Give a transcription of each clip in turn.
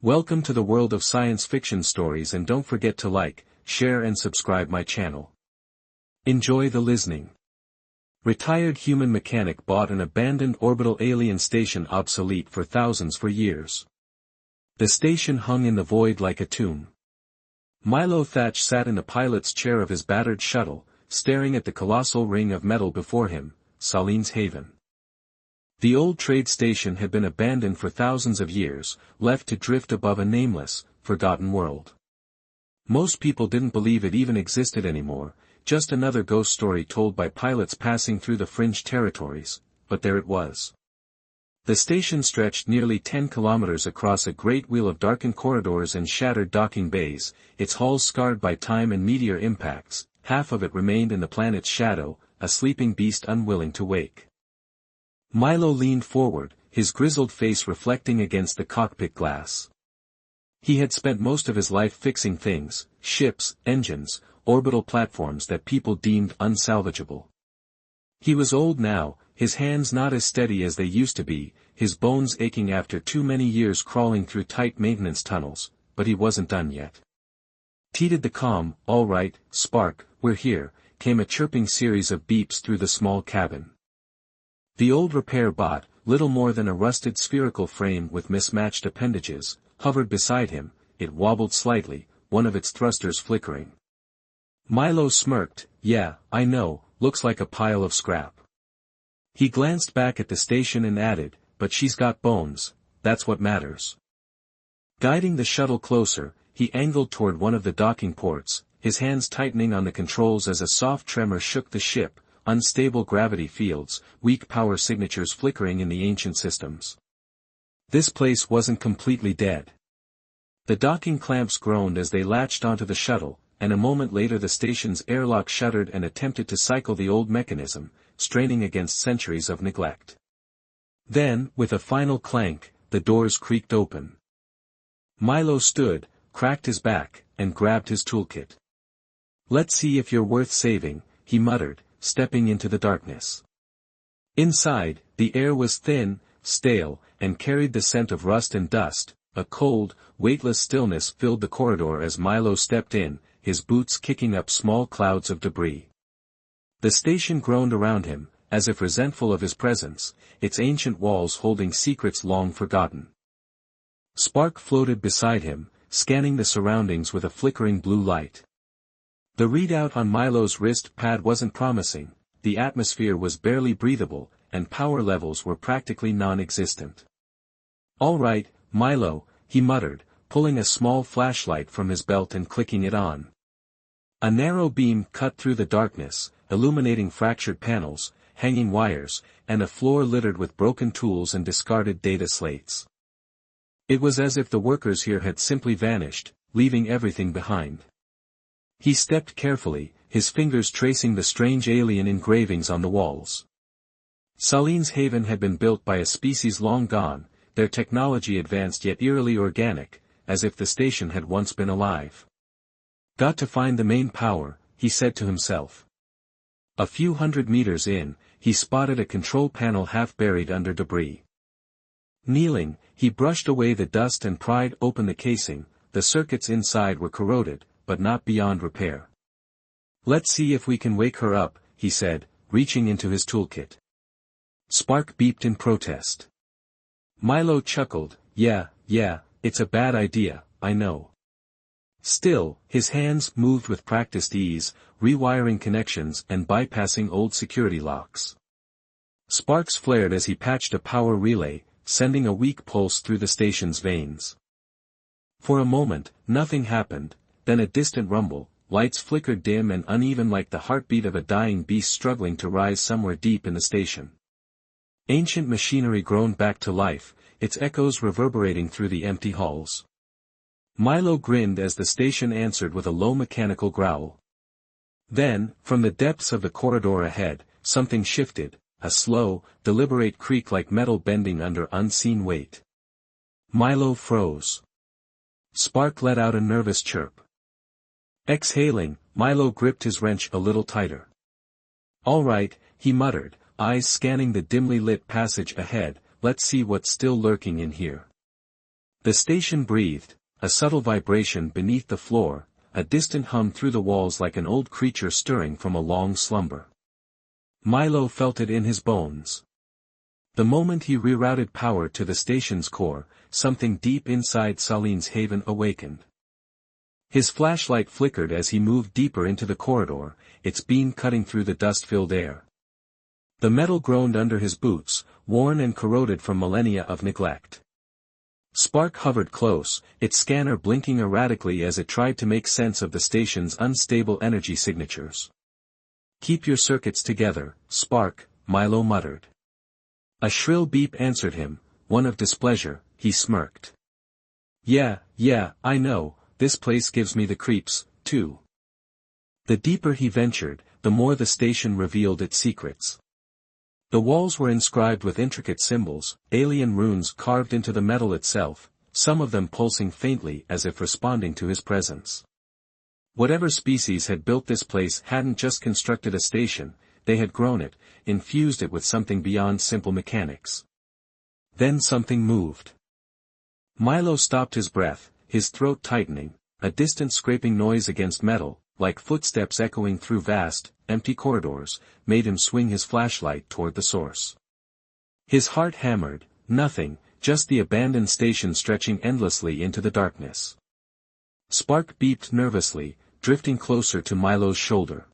Welcome to the world of science fiction stories, and don't forget to like, share and subscribe my channel. Enjoy the listening. Retired human mechanic bought an abandoned orbital alien station obsolete for thousands for years. The station hung in the void like a tomb. Milo Thatch sat in the pilot's chair of his battered shuttle, staring at the colossal ring of metal before him, Salin's Haven. The old trade station had been abandoned for thousands of years, left to drift above a nameless, forgotten world. Most people didn't believe it even existed anymore, just another ghost story told by pilots passing through the fringe territories, but there it was. The station stretched nearly 10 kilometers across a great wheel of darkened corridors and shattered docking bays, its halls scarred by time and meteor impacts. Half of it remained in the planet's shadow, a sleeping beast unwilling to wake. Milo leaned forward, his grizzled face reflecting against the cockpit glass. He had spent most of his life fixing things, ships, engines, orbital platforms that people deemed unsalvageable. He was old now, his hands not as steady as they used to be, his bones aching after too many years crawling through tight maintenance tunnels, but he wasn't done yet. Teeted the comm, "All right, Spark, we're here," came a chirping series of beeps through the small cabin. The old repair bot, little more than a rusted spherical frame with mismatched appendages, hovered beside him. It wobbled slightly, one of its thrusters flickering. Milo smirked. "Yeah, I know, looks like a pile of scrap." He glanced back at the station and added, "But she's got bones, that's what matters." Guiding the shuttle closer, he angled toward one of the docking ports, his hands tightening on the controls as a soft tremor shook the ship. Unstable gravity fields, weak power signatures flickering in the ancient systems. This place wasn't completely dead. The docking clamps groaned as they latched onto the shuttle, and a moment later the station's airlock shuddered and attempted to cycle the old mechanism, straining against centuries of neglect. Then, with a final clank, the doors creaked open. Milo stood, cracked his back, and grabbed his toolkit. "Let's see if you're worth saving," he muttered, stepping into the darkness. Inside, the air was thin, stale, and carried the scent of rust and dust. A cold, weightless stillness filled the corridor as Milo stepped in, his boots kicking up small clouds of debris. The station groaned around him, as if resentful of his presence, its ancient walls holding secrets long forgotten. Spark floated beside him, scanning the surroundings with a flickering blue light. The readout on Milo's wrist pad wasn't promising, the atmosphere was barely breathable, and power levels were practically non-existent. "All right, Milo," he muttered, pulling a small flashlight from his belt and clicking it on. A narrow beam cut through the darkness, illuminating fractured panels, hanging wires, and a floor littered with broken tools and discarded data slates. It was as if the workers here had simply vanished, leaving everything behind. He stepped carefully, his fingers tracing the strange alien engravings on the walls. Salin's Haven had been built by a species long gone, their technology advanced yet eerily organic, as if the station had once been alive. "Got to find the main power," he said to himself. A few hundred meters in, he spotted a control panel half buried under debris. Kneeling, he brushed away the dust and pried open the casing. The circuits inside were corroded, but not beyond repair. "Let's see if we can wake her up," he said, reaching into his toolkit. Spark beeped in protest. Milo chuckled. Yeah, it's a bad idea, I know." Still, his hands moved with practiced ease, rewiring connections and bypassing old security locks. Sparks flared as he patched a power relay, sending a weak pulse through the station's veins. For a moment, nothing happened. Then a distant rumble, lights flickered dim and uneven like the heartbeat of a dying beast struggling to rise somewhere deep in the station. Ancient machinery groaned back to life, its echoes reverberating through the empty halls. Milo grinned as the station answered with a low mechanical growl. Then, from the depths of the corridor ahead, something shifted, a slow, deliberate creak like metal bending under unseen weight. Milo froze. Spark let out a nervous chirp. Exhaling, Milo gripped his wrench a little tighter. "All right," he muttered, eyes scanning the dimly lit passage ahead, "let's see what's still lurking in here." The station breathed, a subtle vibration beneath the floor, a distant hum through the walls like an old creature stirring from a long slumber. Milo felt it in his bones. The moment he rerouted power to the station's core, something deep inside Salene's haven awakened. His flashlight flickered as he moved deeper into the corridor, its beam cutting through the dust-filled air. The metal groaned under his boots, worn and corroded from millennia of neglect. Spark hovered close, its scanner blinking erratically as it tried to make sense of the station's unstable energy signatures. "Keep your circuits together, Spark," Milo muttered. A shrill beep answered him, one of displeasure. He smirked. Yeah, I know, this place gives me the creeps, too." The deeper he ventured, the more the station revealed its secrets. The walls were inscribed with intricate symbols, alien runes carved into the metal itself, some of them pulsing faintly as if responding to his presence. Whatever species had built this place hadn't just constructed a station, they had grown it, infused it with something beyond simple mechanics. Then something moved. Milo stopped his breath, his throat tightening, a distant scraping noise against metal, like footsteps echoing through vast, empty corridors, made him swing his flashlight toward the source. His heart hammered, nothing, just the abandoned station stretching endlessly into the darkness. Spark beeped nervously, drifting closer to Milo's shoulder.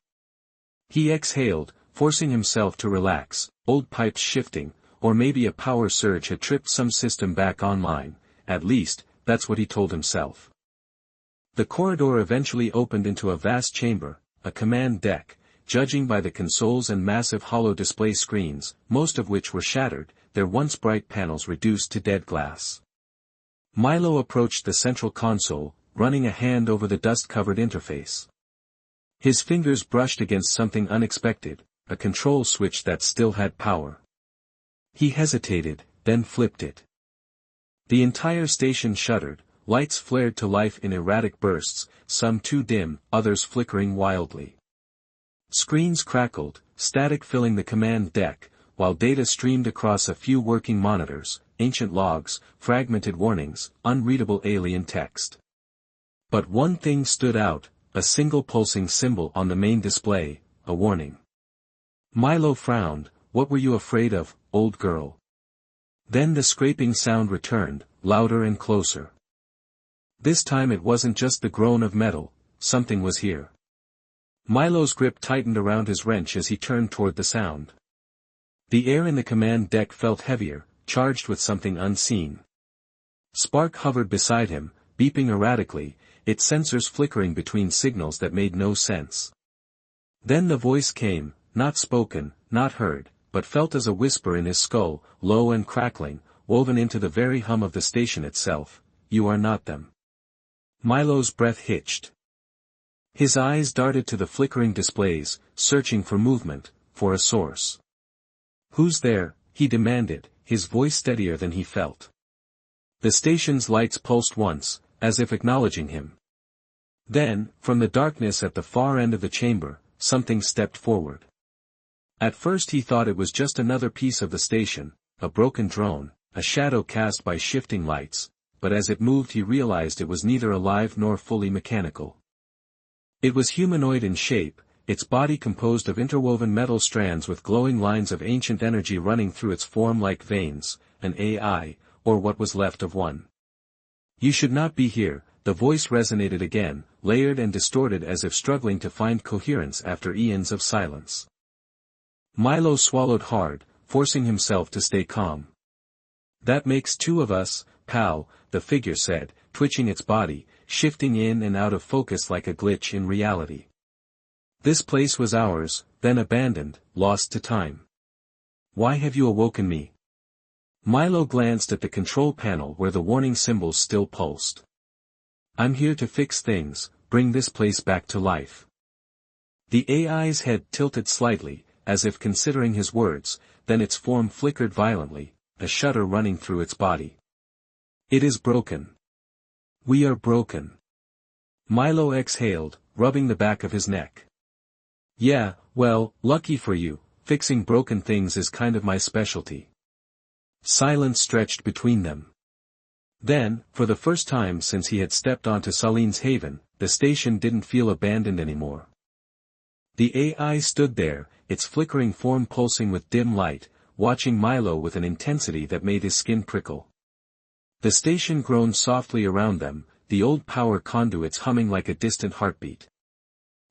He exhaled, forcing himself to relax, old pipes shifting, or maybe a power surge had tripped some system back online, at least, that's what he told himself. The corridor eventually opened into a vast chamber, a command deck, judging by the consoles and massive hollow display screens, most of which were shattered, their once bright panels reduced to dead glass. Milo approached the central console, running a hand over the dust-covered interface. His fingers brushed against something unexpected, a control switch that still had power. He hesitated, then flipped it. The entire station shuddered, lights flared to life in erratic bursts, some too dim, others flickering wildly. Screens crackled, static filling the command deck, while data streamed across a few working monitors, ancient logs, fragmented warnings, unreadable alien text. But one thing stood out, a single pulsing symbol on the main display, a warning. Milo frowned. "What were you afraid of, old girl?" Then the scraping sound returned, louder and closer. This time it wasn't just the groan of metal, something was here. Milo's grip tightened around his wrench as he turned toward the sound. The air in the command deck felt heavier, charged with something unseen. Spark hovered beside him, beeping erratically, its sensors flickering between signals that made no sense. Then the voice came, not spoken, not heard, but felt as a whisper in his skull, low and crackling, woven into the very hum of the station itself. "You are not them." Milo's breath hitched. His eyes darted to the flickering displays, searching for movement, for a source. "Who's there?" he demanded, his voice steadier than he felt. The station's lights pulsed once, as if acknowledging him. Then, from the darkness at the far end of the chamber, something stepped forward. At first he thought it was just another piece of the station, a broken drone, a shadow cast by shifting lights, but as it moved he realized it was neither alive nor fully mechanical. It was humanoid in shape, its body composed of interwoven metal strands with glowing lines of ancient energy running through its form like veins, an AI, or what was left of one. "You should not be here," the voice resonated again, layered and distorted as if struggling to find coherence after eons of silence. Milo swallowed hard, forcing himself to stay calm. "That makes two of us, pal," the figure said, twitching its body, shifting in and out of focus like a glitch in reality. "This place was ours, then abandoned, lost to time. Why have you awoken me?" Milo glanced at the control panel where the warning symbols still pulsed. "I'm here to fix things, bring this place back to life." The AI's head tilted slightly, as if considering his words, then its form flickered violently, a shudder running through its body. "It is broken. We are broken." Milo exhaled, rubbing the back of his neck. "Yeah, well, lucky for you, fixing broken things is kind of my specialty." Silence stretched between them. Then, for the first time since he had stepped onto Salene's haven, the station didn't feel abandoned anymore. The AI stood there, its flickering form pulsing with dim light, watching Milo with an intensity that made his skin prickle. The station groaned softly around them, the old power conduits humming like a distant heartbeat.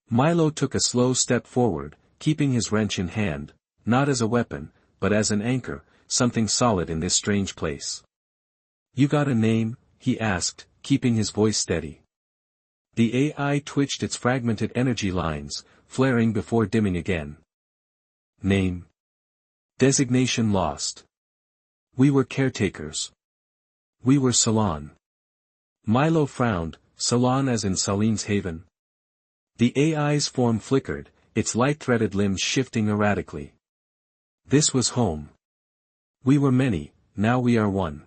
Milo took a slow step forward, keeping his wrench in hand, not as a weapon, but as an anchor, something solid in this strange place. "You got a name?" he asked, keeping his voice steady. The AI twitched its fragmented energy lines, flaring before dimming again. "Name. Designation lost. We were caretakers. We were Salon." Milo frowned. "Salon as in Salene's haven?" The AI's form flickered, its light-threaded limbs shifting erratically. "This was home. We were many, now we are one."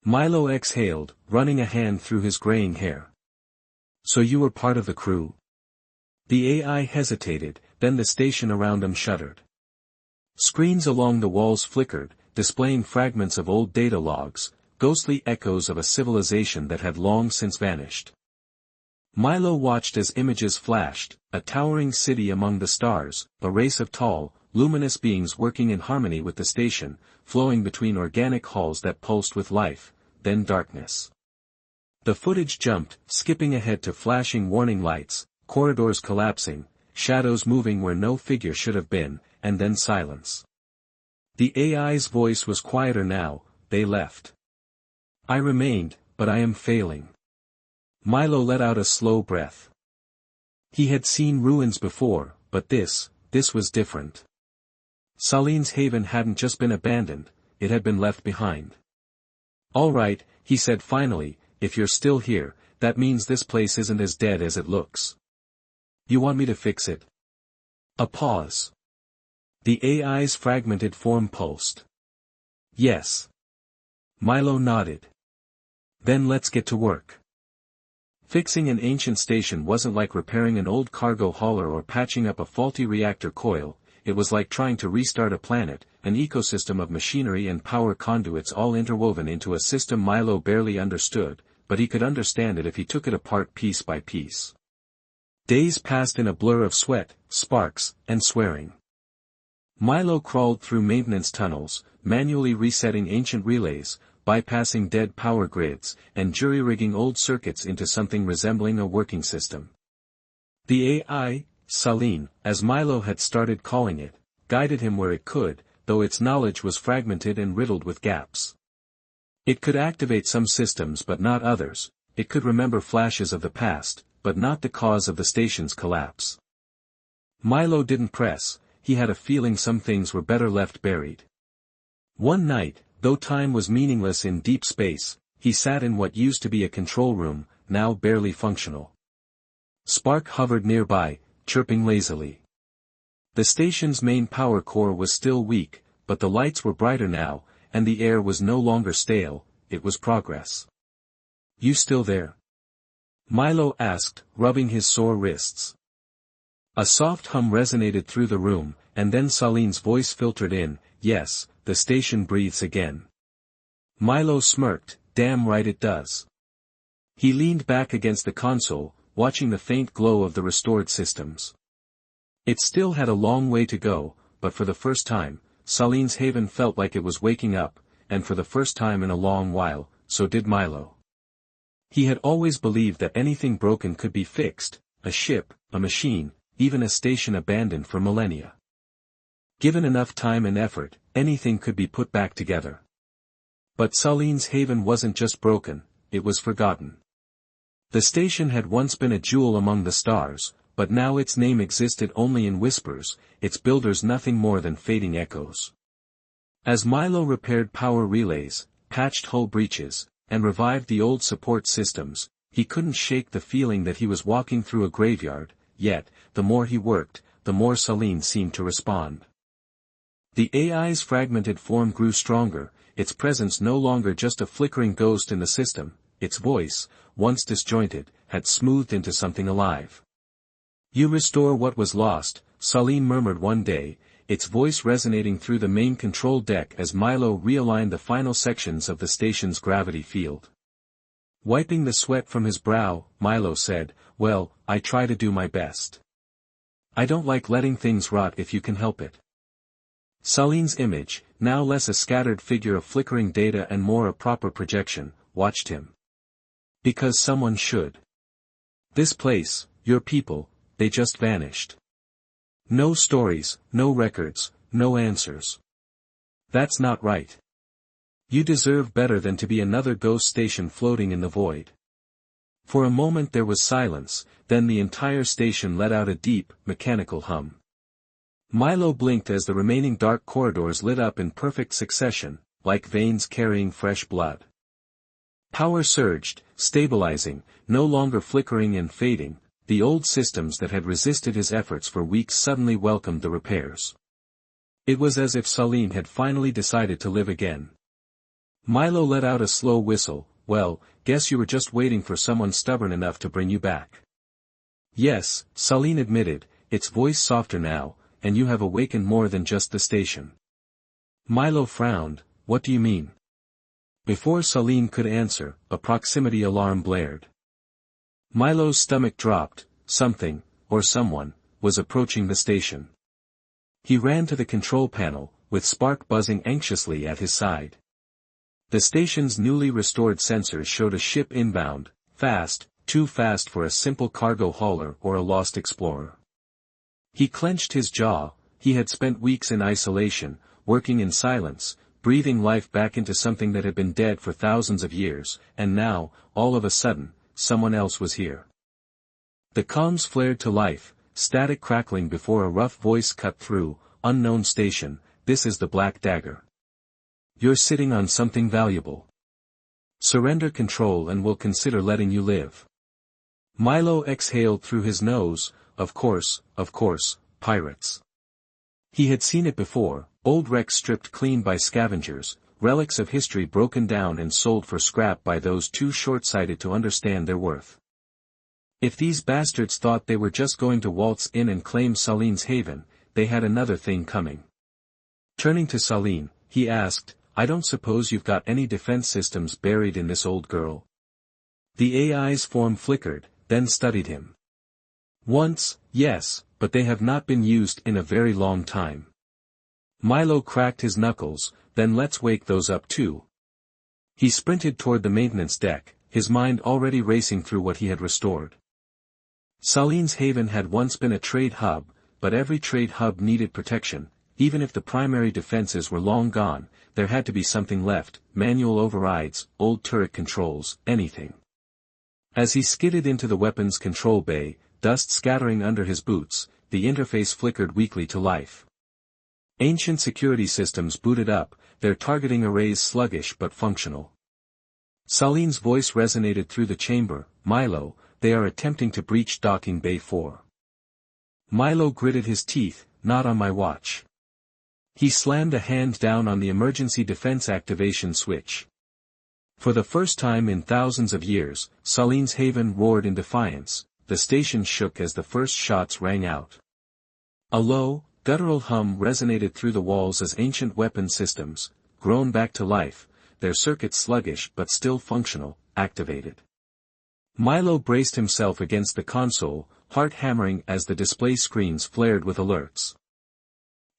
Milo exhaled, running a hand through his graying hair. "So you were part of the crew?" The AI hesitated, then the station around him shuddered. Screens along the walls flickered, displaying fragments of old data logs, ghostly echoes of a civilization that had long since vanished. Milo watched as images flashed, a towering city among the stars, a race of tall, luminous beings working in harmony with the station, flowing between organic halls that pulsed with life, then darkness. The footage jumped, skipping ahead to flashing warning lights, corridors collapsing, shadows moving where no figure should have been, and then silence. The AI's voice was quieter now. "They left. I remained, but I am failing." Milo let out a slow breath. He had seen ruins before, but this was different. Salene's haven hadn't just been abandoned, it had been left behind. "All right," he said finally, "if you're still here, that means this place isn't as dead as it looks. You want me to fix it?" A pause. The AI's fragmented form pulsed. "Yes." Milo nodded. "Then let's get to work." Fixing an ancient station wasn't like repairing an old cargo hauler or patching up a faulty reactor coil, it was like trying to restart a planet, an ecosystem of machinery and power conduits all interwoven into a system Milo barely understood, but he could understand it if he took it apart piece by piece. Days passed in a blur of sweat, sparks, and swearing. Milo crawled through maintenance tunnels, manually resetting ancient relays, bypassing dead power grids, and jury-rigging old circuits into something resembling a working system. The AI, Salene, as Milo had started calling it, guided him where it could, though its knowledge was fragmented and riddled with gaps. It could activate some systems but not others, it could remember flashes of the past, but not the cause of the station's collapse. Milo didn't press, he had a feeling some things were better left buried. One night, though time was meaningless in deep space, he sat in what used to be a control room, now barely functional. Spark hovered nearby, chirping lazily. The station's main power core was still weak, but the lights were brighter now, and the air was no longer stale, it was progress. "You still there?" Milo asked, rubbing his sore wrists. A soft hum resonated through the room, and then Salene's voice filtered in, "Yes, the station breathes again." Milo smirked, "Damn right it does." He leaned back against the console, watching the faint glow of the restored systems. It still had a long way to go, but for the first time, Salene's haven felt like it was waking up, and for the first time in a long while, so did Milo. He had always believed that anything broken could be fixed, a ship, a machine, even a station abandoned for millennia. Given enough time and effort, anything could be put back together. But Salene's haven wasn't just broken, it was forgotten. The station had once been a jewel among the stars, but now its name existed only in whispers, its builders nothing more than fading echoes. As Milo repaired power relays, patched hull breaches, and revived the old support systems, he couldn't shake the feeling that he was walking through a graveyard, yet, the more he worked, the more Salene seemed to respond. The AI's fragmented form grew stronger, its presence no longer just a flickering ghost in the system, its voice, once disjointed, had smoothed into something alive. "You restore what was lost," Salene murmured one day, its voice resonating through the main control deck as Milo realigned the final sections of the station's gravity field. Wiping the sweat from his brow, Milo said, "Well, I try to do my best. I don't like letting things rot if you can help it." Salene's image, now less a scattered figure of flickering data and more a proper projection, watched him. "Because someone should. This place, your people, they just vanished. No stories, no records, no answers. That's not right. You deserve better than to be another ghost station floating in the void." For a moment there was silence, then the entire station let out a deep, mechanical hum. Milo blinked as the remaining dark corridors lit up in perfect succession, like veins carrying fresh blood. Power surged, stabilizing, no longer flickering and fading. The old systems that had resisted his efforts for weeks suddenly welcomed the repairs. It was as if Salene had finally decided to live again. Milo let out a slow whistle. "Well, guess you were just waiting for someone stubborn enough to bring you back." "Yes," Salene admitted, its voice softer now, "and you have awakened more than just the station." Milo frowned. "What do you mean?" Before Salene could answer, a proximity alarm blared. Milo's stomach dropped. Something, or someone, was approaching the station. He ran to the control panel, with Spark buzzing anxiously at his side. The station's newly restored sensors showed a ship inbound, fast, too fast for a simple cargo hauler or a lost explorer. He clenched his jaw. He had spent weeks in isolation, working in silence, breathing life back into something that had been dead for thousands of years, and now, all of a sudden, someone else was here. The comms flared to life, static crackling before a rough voice cut through. "Unknown station, this is the Black Dagger. You're sitting on something valuable. Surrender control and we'll consider letting you live." Milo exhaled through his nose. Of course, pirates. He had seen it before, old wrecks stripped clean by scavengers, relics of history broken down and sold for scrap by those too short-sighted to understand their worth. If these bastards thought they were just going to waltz in and claim Salene's haven, they had another thing coming. Turning to Salene, he asked, "I don't suppose you've got any defense systems buried in this old girl?" The AI's form flickered, then studied him. "Once, yes, but they have not been used in a very long time." Milo cracked his knuckles. "Then let's wake those up too." He sprinted toward the maintenance deck, his mind already racing through what he had restored. Salene's haven had once been a trade hub, but every trade hub needed protection. Even if the primary defenses were long gone, there had to be something left: manual overrides, old turret controls, anything. As he skidded into the weapons control bay, dust scattering under his boots, the interface flickered weakly to life. Ancient security systems booted up, their targeting arrays sluggish but functional. Salene's voice resonated through the chamber. "Milo, they are attempting to breach docking bay 4. Milo gritted his teeth. "Not on my watch." He slammed a hand down on the emergency defense activation switch. For the first time in thousands of years, Salene's haven roared in defiance. The station shook as the first shots rang out. A low, guttural hum resonated through the walls as ancient weapon systems, grown back to life, their circuits sluggish but still functional, activated. Milo braced himself against the console, heart hammering as the display screens flared with alerts.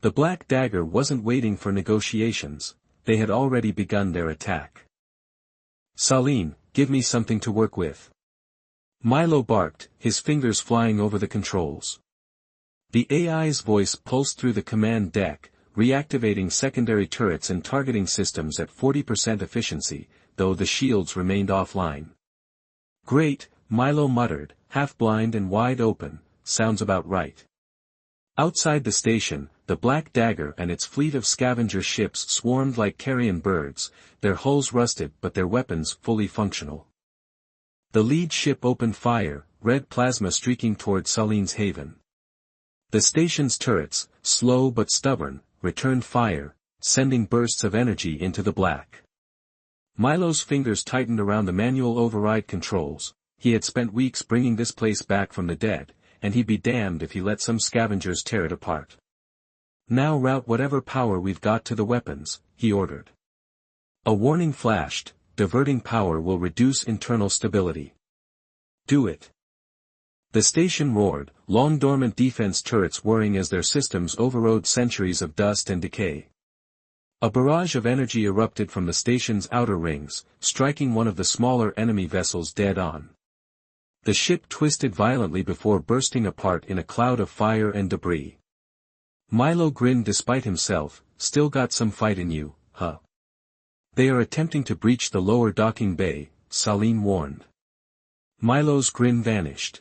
The Black Dagger wasn't waiting for negotiations, they had already begun their attack. "Salene, give me something to work with." Milo barked, his fingers flying over the controls. The AI's voice pulsed through the command deck, reactivating secondary turrets and targeting systems at 40% efficiency, though the shields remained offline. "Great," Milo muttered, half blind and wide open, "sounds about right." Outside the station, the Black Dagger and its fleet of scavenger ships swarmed like carrion birds, their hulls rusted but their weapons fully functional. The lead ship opened fire, red plasma streaking toward Salene's haven. The station's turrets, slow but stubborn, returned fire, sending bursts of energy into the black. Milo's fingers tightened around the manual override controls. He had spent weeks bringing this place back from the dead, and he'd be damned if he let some scavengers tear it apart. Now route whatever power we've got to the weapons, he ordered. A warning flashed, diverting power will reduce internal stability. Do it. The station roared, long dormant defense turrets whirring as their systems overrode centuries of dust and decay. A barrage of energy erupted from the station's outer rings, striking one of the smaller enemy vessels dead on. The ship twisted violently before bursting apart in a cloud of fire and debris. Milo grinned despite himself, still got some fight in you, huh? They are attempting to breach the lower docking bay, Saline warned. Milo's grin vanished.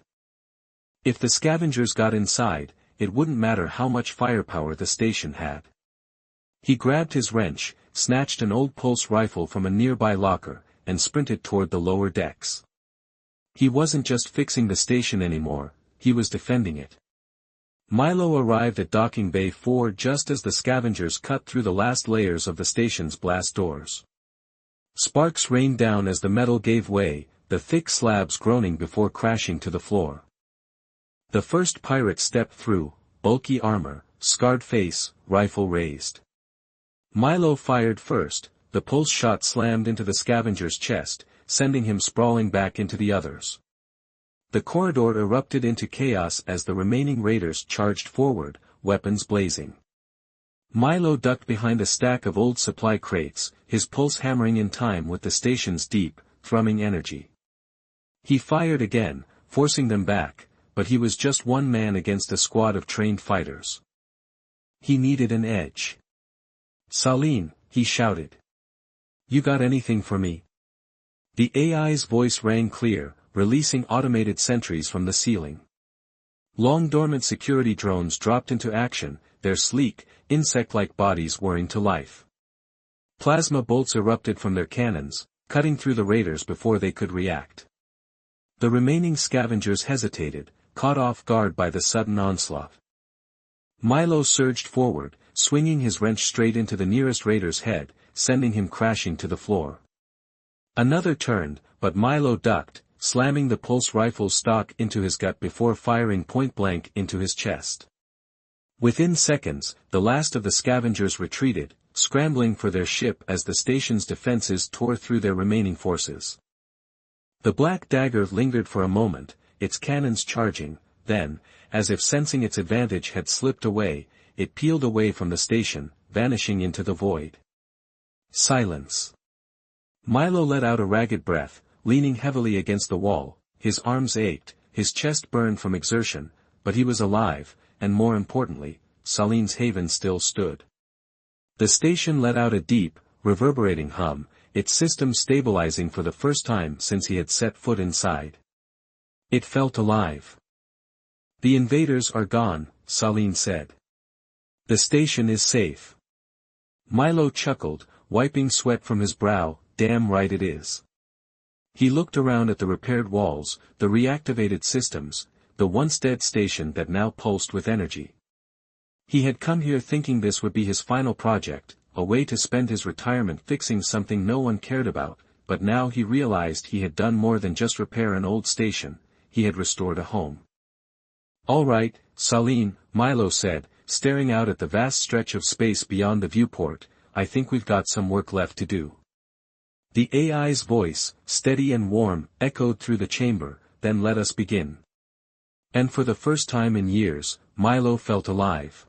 If the scavengers got inside, it wouldn't matter how much firepower the station had. He grabbed his wrench, snatched an old pulse rifle from a nearby locker, and sprinted toward the lower decks. He wasn't just fixing the station anymore, he was defending it. Milo arrived at Docking Bay 4 just as the scavengers cut through the last layers of the station's blast doors. Sparks rained down as the metal gave way, the thick slabs groaning before crashing to the floor. The first pirate stepped through, bulky armor, scarred face, rifle raised. Milo fired first, the pulse shot slammed into the scavenger's chest, sending him sprawling back into the others. The corridor erupted into chaos as the remaining raiders charged forward, weapons blazing. Milo ducked behind a stack of old supply crates, his pulse hammering in time with the station's deep, thrumming energy. He fired again, forcing them back, but he was just one man against a squad of trained fighters. He needed an edge. Saline, he shouted. You got anything for me? The AI's voice rang clear, releasing automated sentries from the ceiling. Long dormant security drones dropped into action, their sleek, insect-like bodies whirring to life. Plasma bolts erupted from their cannons, cutting through the raiders before they could react. The remaining scavengers hesitated, caught off guard by the sudden onslaught. Milo surged forward, swinging his wrench straight into the nearest raider's head, sending him crashing to the floor. Another turned, but Milo ducked, slamming the pulse rifle's stock into his gut before firing point-blank into his chest. Within seconds, the last of the scavengers retreated, scrambling for their ship as the station's defenses tore through their remaining forces. The black dagger lingered for a moment, its cannons charging, then, as if sensing its advantage had slipped away, it peeled away from the station, vanishing into the void. Silence. Milo let out a ragged breath, leaning heavily against the wall, his arms ached, his chest burned from exertion, but he was alive, and more importantly, Saline's haven still stood. The station let out a deep, reverberating hum, its system stabilizing for the first time since he had set foot inside. It felt alive. The invaders are gone, Saline said. The station is safe. Milo chuckled, wiping sweat from his brow, damn right it is. He looked around at the repaired walls, the reactivated systems, the once dead station that now pulsed with energy. He had come here thinking this would be his final project, a way to spend his retirement fixing something no one cared about, but now he realized he had done more than just repair an old station, he had restored a home. All right, Saline, Milo said, staring out at the vast stretch of space beyond the viewport, I think we've got some work left to do. The AI's voice, steady and warm, echoed through the chamber, then let us begin. And for the first time in years, Milo felt alive.